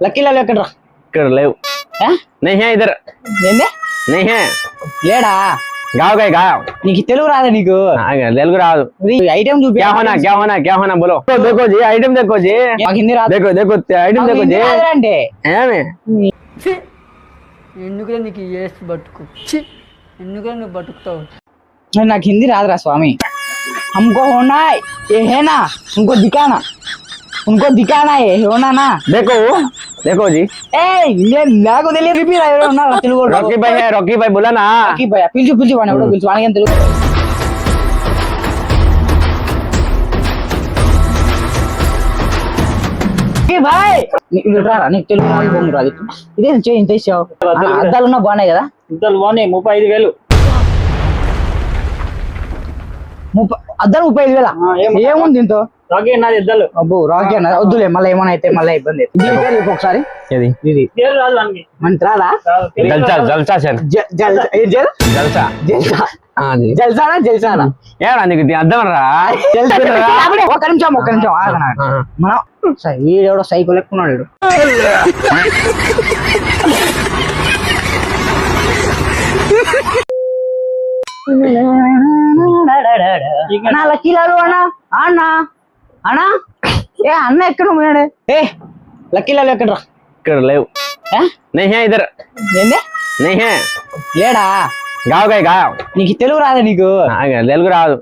Lucky लाल ఎక్కడ ఇక్కడ లేవు नहीं है इधर ఏందే नहीं है లేడా गाँव गए गाँव నీకు తెలుగు రాదా నీకు तेलुगु राదు ఐటమ్ చూపి क्या होना बोलो देखो जी आइटम देखो जी మాకు హిందీ రాదు देखो देखो आइटम देखो जी అంటే ఏమే ఎందుకులే నీకు ఏసు బతుకు ఎందుకులే నువ్వు బతుకుతావు నాకు హిందీ రాదురా స్వామి हमको होना ये है ना उनको दिखाना है होना ना देखो देखो जी ए ये నాకు తెలియదు రిపీట్ ఎవరో ఉన్నారు తెలుగు रॉकी भाई बोला ना రకీ భయ్యా పిలిచి వాడు ఎవడో పిలిచి వాడికి తెలుగు రకీ భాయ్ నీకు రారా నీకు తెలుగు నాకు బొమ్మ రాదు ఇదేం చేయి ఇంత ఇచ్చావు అద్దాలు ఉన్నా బాగున్నాయి కదా అద్దాలు బాగున్నాయి 35,000 అద్దాలు 35,000 ఏముంది దీంతో రాకీ నాది అద్దాలు అబ్బో రాకీ అన్న వద్దులే మళ్ళీ ఏమైనా అయితే మళ్ళీ ఇబ్బంది ఒకసారి ఇది పేరు రాదు దానికి మనకి రాదా जलसा सर జల్సానా జల్సానా ఏడా నీకు అర్థం రా ఒక నిమిషం ఆగనా మనం ఈడెవడో సైకో లెక్కున్నాడు అన్నా లక్కీలాలు అన్నా అన్నా అన్నా ఏ అన్న ఎక్కడ పోయాడు ఏ లక్కీలాలు ఎక్కడ ఇక్కడ లేవు नहीं है इधर ఏందే नहीं है లేడా गाँव गए गाँव నీకు తెలుగు రాదా నీకు तेलुगु राదు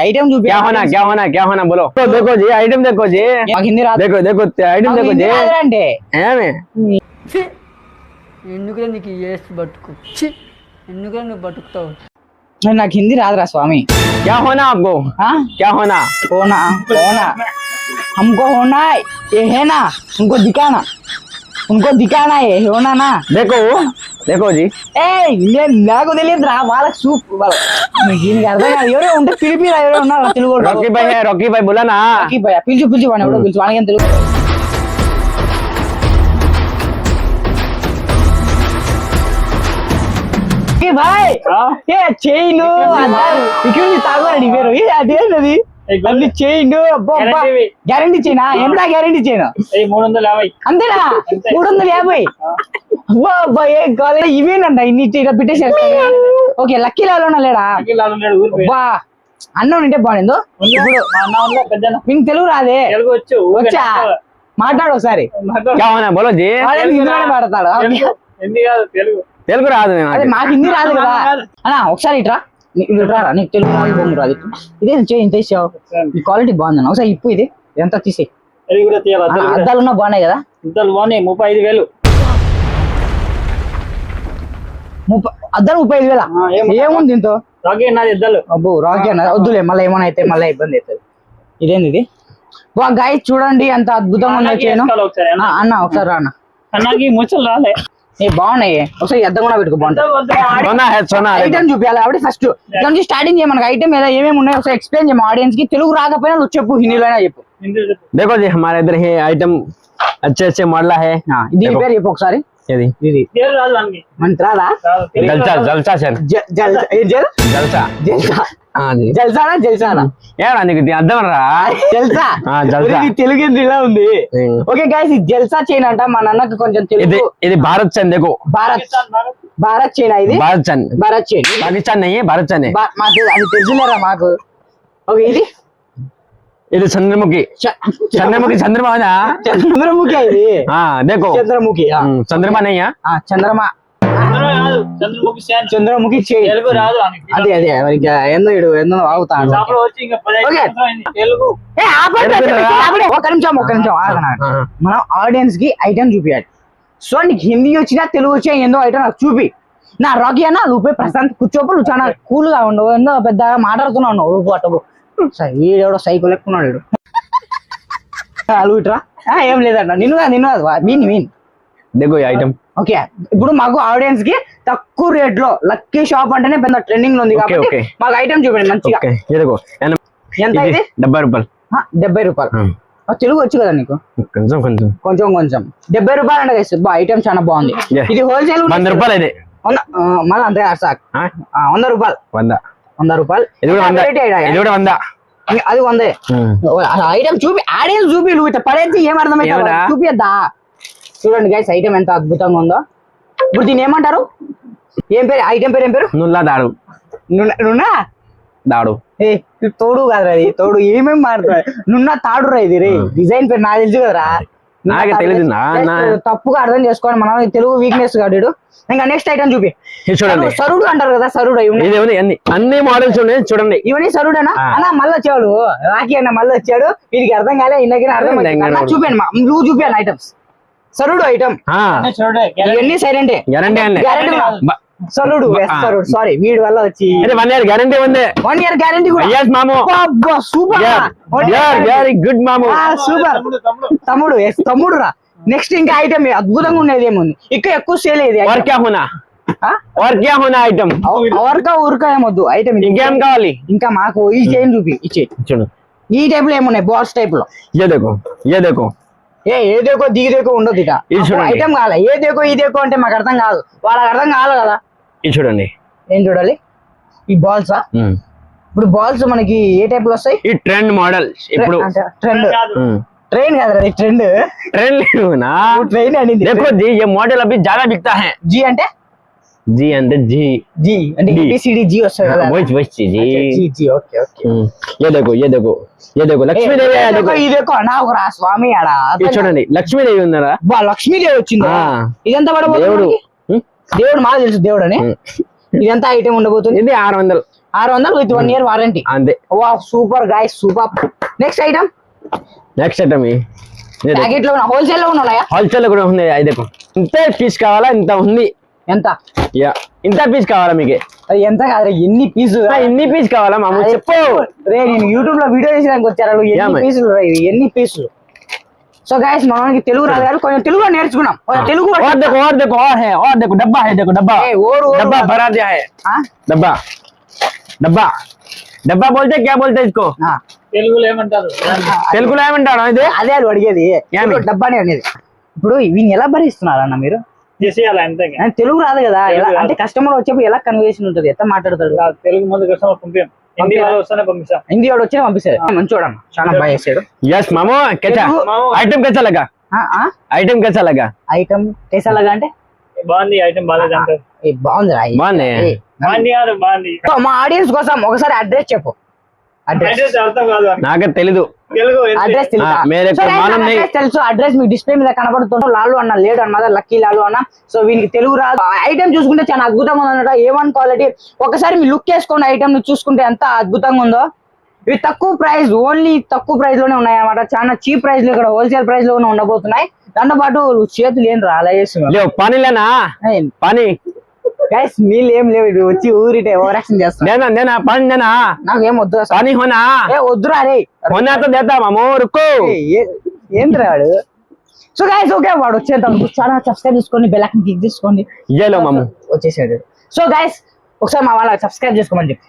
ఐటమ్ చూపి क्या होना बोलो देखो जी आइटम देखो जी మాకు హిందీ రాదు देखो देखो आइटम देखो जी అంటే ఏమే ఎందుకులే నీకు ఏసు బతుకు ఎందుకులే నువ్వు బతుకుతావు నాకు హిందీ రాదురా స్వామి क्या होना आपको क्या होना होना हमको होना ये है ना उनको दिखाना है होना ना देखो देखो जी ఏ నాకు తెలియదు రా వాళ్ళకి సూప్ దీనికి అర్థం కాదు ఎవరో ఉంటే పిలిపిరా ఎవరో ఉన్నారు తెలుగు रॉकी भाई बोला ना రకీ భయ్యా పిలిచి వాడు ఎవడో పిలిచి వాడికి తెలుగు భాయ్ ఏ చైన్ ఇక్కడ తాగుతాడు పేరు అదేంటది అన్ని చైన్ గ్యారంటీ చైనా ఎంత గ్యారంటీ చైన్ 350 అంతేనా 350 అబ్బా ఏ కాలేజ్ ఇవేనంట ఇన్ని ఇలా పెట్టేసారు ఓకే లక్కీ లాలోనా లేడా బా అన్నం ఉంటే బాగుందో ఇప్పుడు మీకు తెలుగు రాదే వచ్చా మాట్లాడు ఒకసారి क्या होना बोलो जी మాట్లాడతాడు తెలుగు రాదు అదే మాకు హిందీ రాదు కదా అన్నా ఒకసారి ఇట్రా రారా నీకు తెలుగు నాకు బొమ్మ రాదు ఇదేం చేయి ఇంత ఇచ్చావు ఈ క్వాలిటీ బాగుందన్న ఒకసారి ఇప్పు ఇది ఎంత తీసే అద్దాలు ఉన్నా బాగున్నాయి కదా అద్దాలు బాగున్నాయి 35,000 అద్దాలు 35,000 ఏముంది దీంతో రాకీ నాది అద్దాలు అబ్బో రాకీ అన్న వద్దులే మళ్ళీ ఏమైనా అయితే మళ్ళీ ఇబ్బంది అవుతుంది ఇదేంది ఇది వా గాయ చూడండి ఎంత అద్భుతంగా ఉందో చేయను అన్న ఒకసారి రా అన్న అన్నకి ముచ్చలు రాలే ఏ బాగున్నాయి ఒకసారి అద్దం కూడా పెట్టుకో బాగుంటుంది ఐటమ్ చూపించాలి ఆవిడ ఫస్ట్ నుంచి స్టార్టింగ్ చేయమని ఐటమ్ ఏమేమి ఉన్నాయో ఒకసారి ఎక్స్ప్లెయిన్ చేయము ఆడియన్స్ కి తెలుగు రాకపోయినా నువ్వు చెప్పు హిందీలో చెప్పు देखो जी हमारे इधर है आइटम अच्छे अच्छे मॉडल है దీని పేరు చెప్పు ఒకసారి ఇది పేరు రాదు దానికి మనకి రాదా जलसा सर जलसा జల్సానా జల్సానా ఏడా నీకు అర్థం రా జల్సా తెలుగు ఇలా ఉంది ఓకే గైస్ ఇది జల్సా చైన్ అంట మా నాన్నకి కొంచెం తెలుగు ఇది భారత్ చైన్ देखो భారత్ చైన్ ఇది భారత్ చైన్ పాకిస్తాన్ नहीं है भारत चैन है మాకు అది తెలుసులేరా మాకు ఓకే ఇది చంద్రముఖి चंद्रमा ना చంద్రముఖి ఇది देखो చంద్రముఖి चंद्रमा नहीं है చంద్రమా చంద్రముఖి చైన్ తెలుగు రాదు అదే మరి ఏందో ఆగుతాను తెలుగు ఒక నిమిషం ఆగనా మనం ఆడియన్స్ కి ఐటమ్ చూపించాలి సో నీకు హిందీ వచ్చినా తెలుగు వచ్చినా ఏందో ఐటమ్ నాకు చూపి నా రాకీ అన్న నువ్వు పోయి ప్రశాంత్ కూర్చోపు నువ్వు చాలా కూల్ గా ఉండవు ఏందో పెద్దగా మాట్లాడుతున్నావు నువ్వు అటు ఈడెవడో సైకో లెక్కున్నాడు ఇట్రా ఏం లేదన్న నిన్ను కాదు మీన్ देखो ये आइटम ఓకే ఇప్పుడు మాకు ఆడియన్స్ కి తక్కువ రేట్ లో లక్కీ షాప్ అంటేనే పెద్ద ట్రెండింగ్ లో ఉంది కాబట్టి మాకు ఐటమ్ చూడండి మంచిగా ये देखो ఎంత ఇది 70 రూపాయలు 70 రూపాయలు తెలుగు వచ్చు కదా నీకు కొంచెం 70 రూపాయలు అంటే ఐటమ్ చాలా బాగుంది ఇది హోల్సేల్ 100 రూపాయలు ఇది మళ్ళీ అంతే సార్ 100 రూపాయలు 100 రూపాయలు ఇది కూడా 100 అది 100 ఐటమ్ చూపి ఆడియన్స్ చూపి నువ్వు ఇట్లా పడేసి ఏం అర్థమైతే చూపిద్దా చూడండి గైస్ ఐటమ్ ఎంత అద్భుతంగా ఉందో. ఇప్పుడు దీన్ని ఏమంటారు? ఏం పేరు ఐటమ్ పేరు? ఏం పేరు? నుల్లా దాడు నున్నా దాడు. ఏ తోడు కాదురా ఇది, తోడు ఏమేమి మారుతాయి. నున్నా తాడురా ఇది రే. డిజైన్ పేరు నాకు తెలుసు కదరా. నాకే తెలియదు తప్పుగా అర్థం చేసుకోండి, మన తెలుగు వీక్నెస్ కాదు. ఇంకా నెక్స్ట్ ఐటమ్ చూపి. చూడండి సరుడు అంటారు కదా, సరుడు. అన్ని మోడల్స్ ఉన్నాయి చూడండి. ఇవన్నీ సరుడేనా అన్న? మళ్ళీ వచ్చాడు రాఖీ అన్న, మళ్ళీ వచ్చాడు. వీడికి అర్థం కాలే, ఇన్నకి అర్థం చూపాను. నువ్వు చూపాను ఐటమ్స్. సరుడు ఐటమ్ ఇవన్నీ సైలెంటే. గ్యారెంటీ సరుడు సారీ వీడి వల్ల వచ్చి 1 year గ్యారెంటీ ఉంది. 1 year గ్యారెంటీ కూడా. yes మాము. సూపర్ వెరీ గుడ్ మాము. సూపర్ తమ్ముడు. తమ్ముడు రా. నెక్స్ట్ ఇంకా ఐటమ్ అద్భుతంగా ఉండేది ఏముంది ఇక్కడ ఎక్కువ సేల్ అయ్యేది. और क्या होना ఐటమ్ ఊరకా ఏమొద్దు ఐటమ్. ఇంకేం కావాలి? ఇంకా మాకు ఈ చైన్ చూపి. ఇచ్చే చూడు ఈ టైప్ లో ఏమున్నాయి బాల్స్ టైప్ లో. ये देखो ఏ దేకో దిగదేకో ఉండదు ఇక. ఐటమ్ కావాలి ఏ దేకో ఈ దేకో అంటే మాకు అర్థం కాదు, వాళ్ళకి అర్థం కాదు కదా. ఇది చూడండి. ఏం చూడాలి? ఈ బాల్సా? ఇప్పుడు బాల్స్ మనకి ఏ టైప్ లో వస్తాయి? ఈ ట్రెండ్ మోడల్. ఇప్పుడు ట్రెండ్ ट्रेन का ट्रेंड ट्रेंड ना ट्रेन అని देखो जी ये मॉडल अभी ज्यादा बिकता है. जी అంటే जी అంటే जी అంటే ABCD जी వస్తుంది కదా. वही जी जी ఓకే ఓకే. ये देखो लक्ष्मी देवी है. देखो ఇది देखो నా ఒక స్వామి ఆడ చూడండి లక్ష్మీ దేవి ఉందరా. బా లక్ష్మీ దేవి వచ్చింది. ఇదంతా దేవుడు మాకు తెలుసు దేవుడు అని. ఇదంతా ఐటమ్ ఉండబోతుంది. ఇది 600 విత్ 1 year వారంటీ అంతే. వా super guys super. Next item packet లో హోల్సేల్ లో ఉన్నాయా? హోల్సేల్ కూడా ఉంది. అది देखो ఇంత పీస్ కావాలా? ఇంత ఉంది. ఎంత? ఇంత పీస్ కావాలా మీకు? అది ఎంత కాదు, ఎన్ని పీసు ఎన్ని పీస్ కావాలా మామూ చెప్పు రే. నేను యూట్యూబ్ లో వీడియో చేసేదానికి వచ్చారు. ఎన్ని పీసులు? సో గైస్ మనకి తెలుగు రాదు కానీ కొంచెం తెలుగు నేర్చుకున్నాం. తెలుగు देखो डब्बा है. देखो डब्बा भरा दिया है. डब्बा बोलते क्या बोलते इसको? తెలుగులో ఏమంటారు? ఇది అదే వాళ్ళు అడిగేది డబ్బానే అనేది. ఇప్పుడు వీని ఎలా భరిస్తున్నారు అన్న మీరు? చేసేయాలి అంతే. తెలుగు రాదు కదా, ఎలా అంటే కస్టమర్ వచ్చేప్పుడు ఎలా కన్వర్సేషన్ ఉంటుంది, ఎట్లా మాట్లాడతాడు? తెలుగు ముందు కస్టమర్ పంపించాం, హిందీ వాళ్ళు వస్తేనే పంపిస్తాం. హిందీ వాడు వచ్చి పంపిస్తాడు. మంచి చూడమ్మా, చాలా బాగా చేసాడు. यस मामू कैसा आइटम कैसा लगा? आइटम कैसा लगा? ఐటమ్ कैसा लगा అంటే బాగుంది. ఐటమ్ బాగాలేదు అంటారు. బాగుంది. మా ఆడియన్స్ కోసం ఒకసారి అడ్రస్ చెప్పు. అడ్రస్ అర్థం కాదు నాకు తెలీదు. అడ్రస్ తెలుసు. అడ్రస్ మీకు డిస్ప్లే మీద కనబడుతుంటాం. లాలు అన్న లేడు అన్నమాట, లక్కీ లాలు అన్న. సో వీనికి తెలుగు రాదు. ఐటమ్ చూసుకుంటే చాలా అద్భుతంగా ఉందన్నమాట. A1 quality. ఒకసారి మీరు లుక్ చేసుకోండి ఐటమ్ చూసుకుంటే ఎంత అద్భుతంగా ఉందో. ఇవి తక్కువ ప్రైస్, ఓన్లీ తక్కువ ప్రైస్ లోనే ఉన్నాయి అన్నమాట. చాలా చీప్ ప్రైస్ లో ఇక్కడ హోల్సేల్ ప్రైస్ లోనే ఉండబోతున్నాయి. దాంతో పాటు చేతులు ఏం రా అలా చేస్తున్నారు. పానీ గైస్ నీళ్ళు ఏం లేవు, ఇటు వచ్చి ఊరిటే ఓవర్ యాక్షన్ చేస్తాను. నాకేం వద్దు వద్దురా రే. ఏంద్రా వాడు? సో గైస్ ఓకే, వాడు వచ్చేంత చాలా సబ్స్క్రైబ్ చేసుకోండి, బెల్ ఐకాన్ క్లిక్ చేసుకోండి. వచ్చేసాడు. సో గైస్ ఒకసారి మా వాళ్ళకి సబ్స్క్రైబ్ చేసుకోమని చెప్పి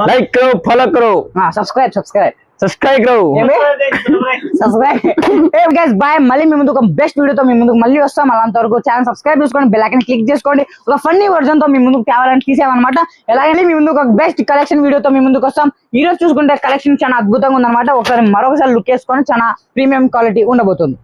लाइक करो, फॉलो करो, सब्सक्राइब करो, గైస్ బాయ్. మళ్ళీ మీ ముందుకు బెస్ట్ వీడియోతో మీ ముందుకు మళ్ళీ వస్తాం. అంతవరకు ఛానల్ సబ్స్క్రైబ్ చేసుకోండి, బెల్ ఐకాన్ క్లిక్ చేసుకోండి. ఒక ఫన్నీ వర్జన్ తో మీ ముందుకు తేవాలని తీసామన్నమాట. ఎలాగైనా మీ ముందుకు ఒక బెస్ట్ కలెక్షన్ వీడియోతో మీ ముందుకు వస్తాం. ఈ రోజు చూసుకుంటే కలెక్షన్ చాలా అద్భుతంగా ఉందన్నమాట. ఒకసారి మరొకసారి లుక్ వేసుకొని చాలా ప్రీమియం క్వాలిటీ ఉండబోతుంది.